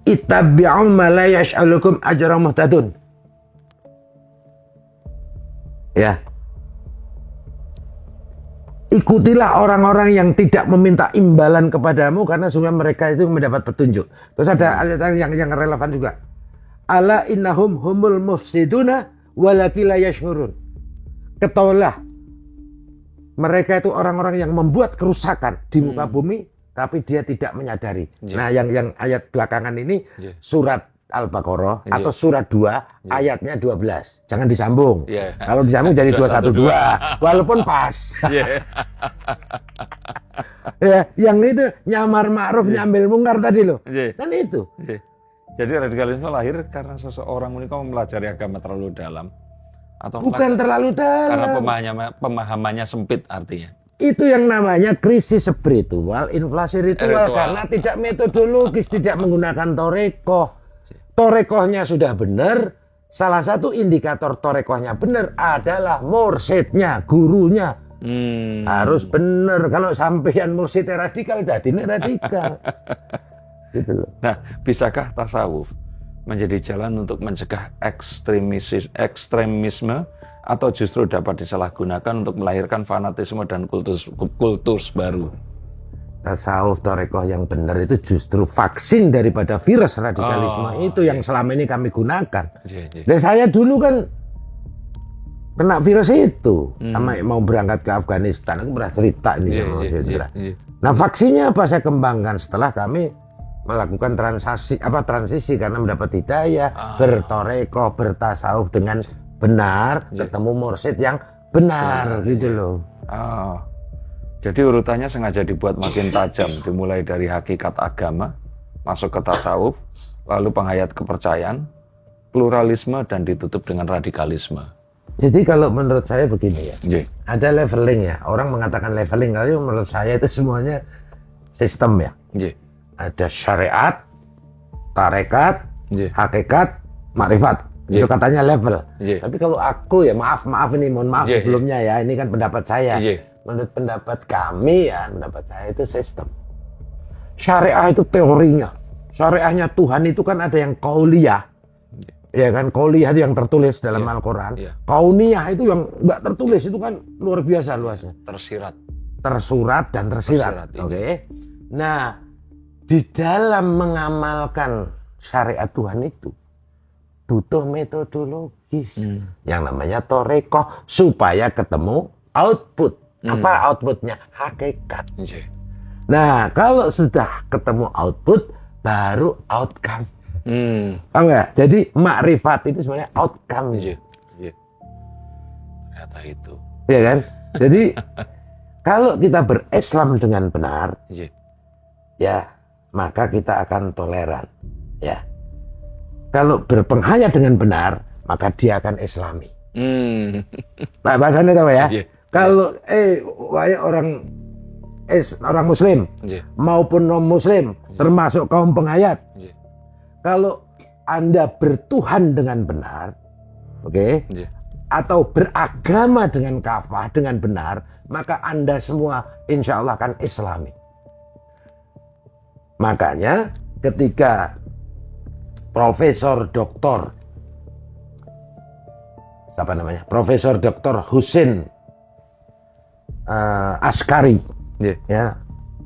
ittabi'u ma la yas'alukum ajran muhtadun. Ya. Ikutilah orang-orang yang tidak meminta imbalan kepadamu karena sungguh mereka itu mendapat petunjuk. Terus ada ayat yang relevan juga. Ala innahum humul mufsiduna walakin la yash'urun. Ketahuilah, mereka itu orang-orang yang membuat kerusakan di muka bumi, tapi dia tidak menyadari. Nah, yang ayat belakangan ini surat Al-Baqarah atau surat 2 ayatnya 12. Jangan disambung. Kalau disambung jadi 212. Walaupun pas. Ya, yang itu nyamar ma'ruf nyambil mungkar tadi loh. Kan itu. Jadi radikalisme lahir karena seseorang menikah mempelajari agama terlalu dalam. Atau bukan terlalu dalam. Karena pemahamannya sempit artinya. Itu yang namanya krisis spiritual, inflasi ritual. Karena tidak metodologis, tidak menggunakan torekoh. Torekohnya sudah benar. Salah satu indikator torekohnya benar adalah mursyidnya, gurunya. Harus benar. Kalau sampean mursyidnya radikal, dadine radikal. Gitu loh. Nah, bisakah tasawuf menjadi jalan untuk mencegah ekstremisme atau justru dapat disalahgunakan untuk melahirkan fanatisme dan kultur baru? Tasawuf torekoh yang benar itu justru vaksin daripada virus radikalisme itu yang selama ini kami gunakan. Dan saya dulu kan kena virus itu, sama mau berangkat ke Afghanistan, aku pernah cerita ini. Nah, vaksinnya apa saya kembangkan setelah kami melakukan transisi karena mendapat hidayah, bertorekoh, bertasawuf dengan benar, ketemu mursyid yang benar gitu loh. Jadi urutannya sengaja dibuat makin tajam, dimulai dari hakikat agama, masuk ke tasawuf, lalu penghayat kepercayaan, pluralisme, dan ditutup dengan radikalisme. Jadi kalau menurut saya begini ya, Nggih. ada leveling ya. Orang mengatakan leveling, tapi menurut saya itu semuanya sistem ya. Nggih. Ada syariat, tarekat, Nggih. hakikat, makrifat. Itu katanya level. Nggih. Tapi kalau aku ya maaf ini, mohon maaf Nggih, sebelumnya ya. Ini kan pendapat saya. Nggih. Menurut pendapat kami ya, pendapat saya itu sistem. Syariah itu teorinya. Syariahnya Tuhan itu kan ada yang qauliyah. Ya kan, qauliyah itu yang tertulis dalam Al-Quran. Kauniyah itu yang nggak tertulis, itu kan luar biasa luasnya. Tersurat dan tersirat. Oke. Nah, di dalam mengamalkan syariat Tuhan itu butuh metodologis yang namanya torekoh supaya ketemu output. Apa outputnya? Hakikat. Nah, kalau sudah ketemu output, baru outcome. Paham nggak? Jadi makrifat itu sebenarnya outcome. Ternyata itu. Iya kan? Jadi kalau kita berislam dengan benar, ya maka kita akan toleran. Ya. Kalau berpenghayat dengan benar, maka dia akan islami. Nah, bahasanya tahu ya? Kalau orang Muslim maupun non Muslim, termasuk kaum penghayat, kalau Anda bertuhan dengan benar, oke, atau beragama dengan kafah dengan benar, maka Anda semua insya Allah akan islami. Makanya ketika Profesor Dr. Husin Askari, ya,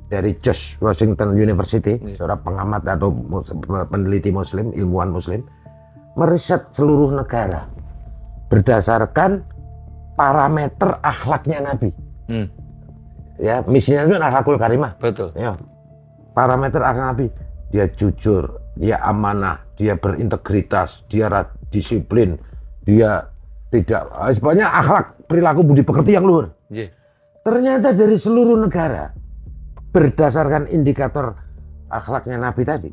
dari George Washington University, seorang pengamat atau peneliti Muslim, ilmuwan Muslim, meriset seluruh negara berdasarkan parameter akhlaknya Nabi. Ya, misinya itu akhlakul karimah. Betul. Ya, parameter akhlak Nabi, dia jujur, dia amanah, dia berintegritas, dia disiplin, dia tidak, sebenarnya akhlak, perilaku, budi pekerti yang luhur. Ternyata dari seluruh negara, berdasarkan indikator akhlaknya Nabi tadi,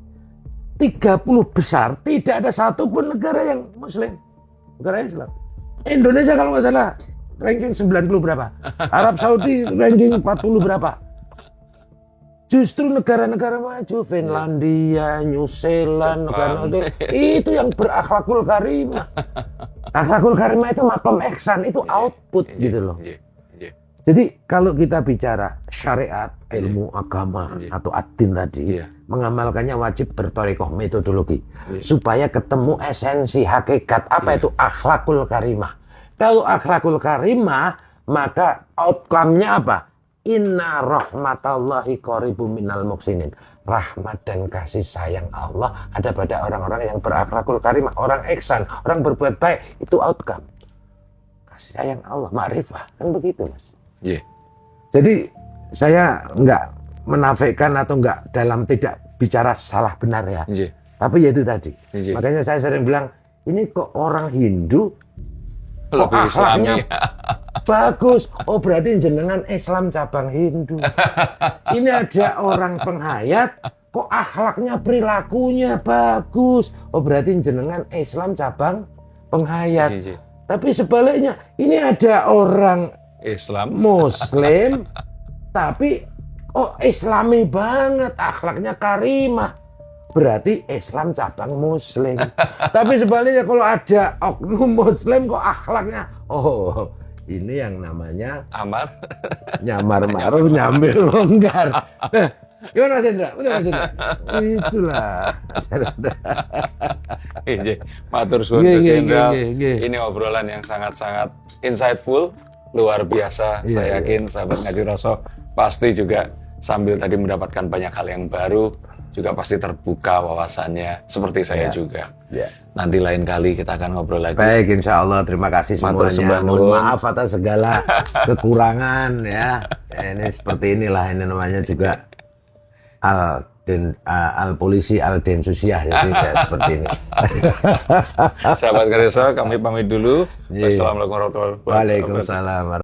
30 besar, tidak ada satupun negara yang Muslim, negara Islam. Indonesia kalau nggak salah ranking 90 berapa, Arab Saudi ranking 40 berapa. Justru negara-negara maju, Finlandia, New Zealand, negara itu yang berakhlakul karimah. Akhlakul karimah itu makom ihsan, itu output gitu loh. Jadi kalau kita bicara syariat, ilmu agama atau ad-din tadi, mengamalkannya wajib bertorekoh metodologi supaya ketemu esensi hakikat apa itu akhlakul karimah. Kalau akhlakul karimah, maka outcome-nya apa? Inna rahmatallahi qaribum minal muhsinin. Rahmat dan kasih sayang Allah ada pada orang-orang yang berakhlakul karimah, orang ihsan, orang berbuat baik, itu outcome. Kasih sayang Allah, ma'rifah, kan begitu, Mas. Jadi saya nggak menafikan atau nggak dalam tidak bicara salah benar ya. Tapi ya itu tadi. Makanya saya sering bilang, ini kok orang Hindu kok akhlaknya bagus. Oh berarti jenengan Islam cabang Hindu. Ini ada orang penghayat kok akhlaknya, perilakunya bagus. Oh berarti jenengan Islam cabang penghayat. Tapi sebaliknya, ini ada orang Islam Muslim tapi Islami banget, akhlaknya karimah, berarti Islam cabang Muslim. Tapi sebaliknya kalau ada oknum Muslim kok akhlaknya, ini yang namanya amal nyamar ma'ruf nyambil longgar. Nah, gimana Mas Hendra? Betul Mas Hendra? Itulah. Matur suwun Gus Hendra. Ini obrolan yang sangat-sangat insightful, luar biasa. Saya yakin sahabat Ngaji Rasa pasti juga sambil tadi mendapatkan banyak hal yang baru, juga pasti terbuka wawasannya seperti saya juga. Nanti lain kali kita akan ngobrol lagi. Baik, insya Allah. Terima kasih semuanya. Mohon maaf atas segala kekurangan ya. Ini seperti inilah, ini namanya juga al polisi al densusiah, jadi seperti ini. Sahabat Ngaji Rasa, kami pamit dulu. Wassalamualaikum warahmatullahi wabarakatuh. Waalaikumsalam.